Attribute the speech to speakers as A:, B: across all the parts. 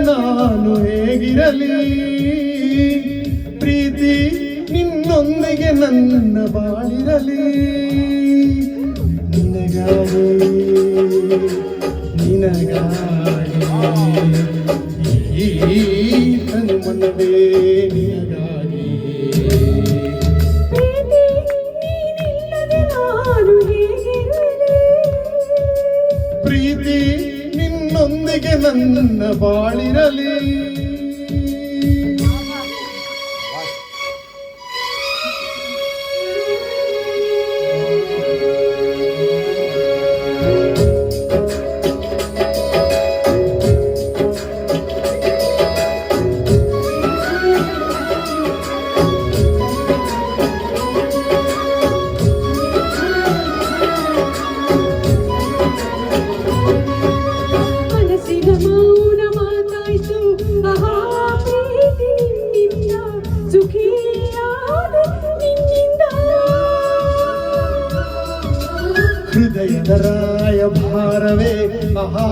A: ನಾನು ಹೇಗಿರಲಿ ಪ್ರೀತಿ ನಿನ್ನೊಂದಿಗೆ ನನ್ನ ಬಾಳಿರಲಿ ನಿನಗಾಗಿ ಈ ತನು ಮನವೇ ನಿನಗಾಗಿ ಪ್ರೀತಿ ನಿನ್ನೊಂದಿಗೆ ನನ್ನ ಬಾಳಿರಲಿ ಹೃದಯದ ರಾಯಭಾರವೇ ಮಹಾ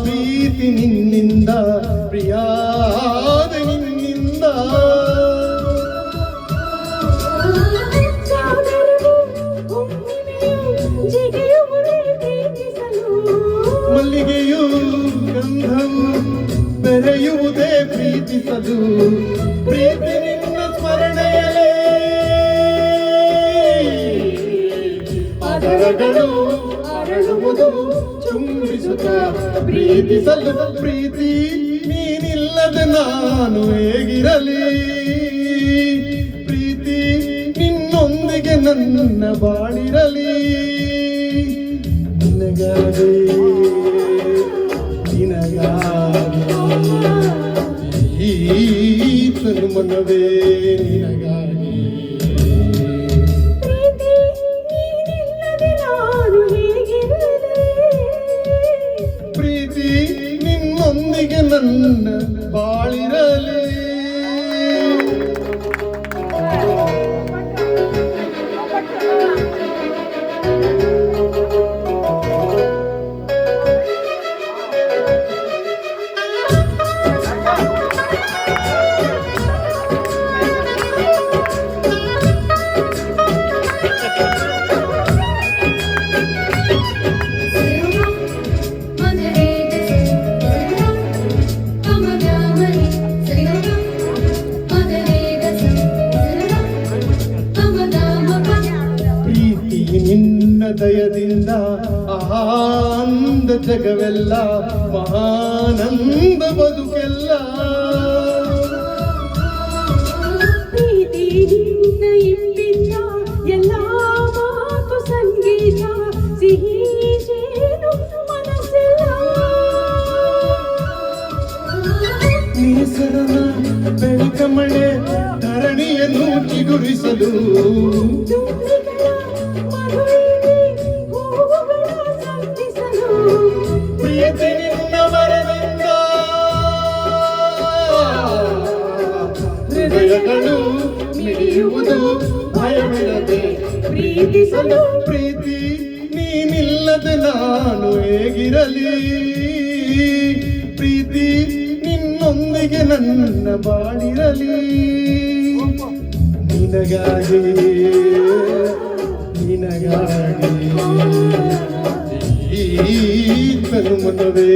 A: ಪ್ರೀತಿ ನಿನ್ನಿಂದ ಪ್ರಿಯಾದ ನಿನ್ನಿಂದ ಮಲ್ಲಿಗೆಯು ಗಂಧವು ಬೆರೆಯುವುದೇ ಪ್ರೀತಿಸಲು ಪ್ರೀತಿ ನಿನ್ನ ಸ್ಮರಣೆಯಲೇ ಅದರಗಳು ಅರಳುವುದು ಚುಂಬಿಸುತ್ತ ಪ್ರೀತಿಸಲು ಪ್ರೀತಿ ನೀನಿಲ್ಲದೆ ನಾನು ಹೇಗಿರಲಿ ಪ್ರೀತಿ ನಿನ್ನೊಂದಿಗೆ ನನ್ನ ಬಾಳಿರಲಿ ನಿನಗಾಗಿ ಈ ತನು ಮನವೇ ನಿನಗಾಗಿ ಪ್ರೀತಿ ನಿನ್ನೊಂದಿಗೆ ನನ್ನ ಬಾಳಿರಲಿ ನಿನ್ನ ದಯದಿಂದ ಆನಂದ ಜಗವೆಲ್ಲ ಮಹಾನಂದ ಬದುಕೆಲ್ಲ
B: ಪ್ರೀತಿ ನಿನ್ನ ಇಂಪಿಂದ ಎಲ್ಲ ಮಾತು ಸಂಗೀತ ಸಿಹಿ ಜೇನು ಮನಸ್ಸೆಲ್ಲ
A: ನೀಸರನ ಬೆಳಕ ಮಳೆ ಧರಣಿಯನ್ನು ಚಿಗುರಿಸಲು ಪ್ರೀತಿ ನಿನ್ನ ವರದಿಂದ ಹೃದಯಗಳು ಮಿಡಿಯುವುದು ಭಯವಿಲ್ಲದೆ ಪ್ರೀತಿಸಲು ಪ್ರೀತಿ ನೀನಿಲ್ಲದೆ ನಾನು ಹೇಗಿರಲಿ ಪ್ರೀತಿ ನಿನ್ನೊಂದು ನೊಂದಿಗೆ ನನ್ನ ಬಾಳಿರಲಿ ನಿನಗಾಗಿ ನಿನಗಾಗಿ ಈ ತನುಮನವೇ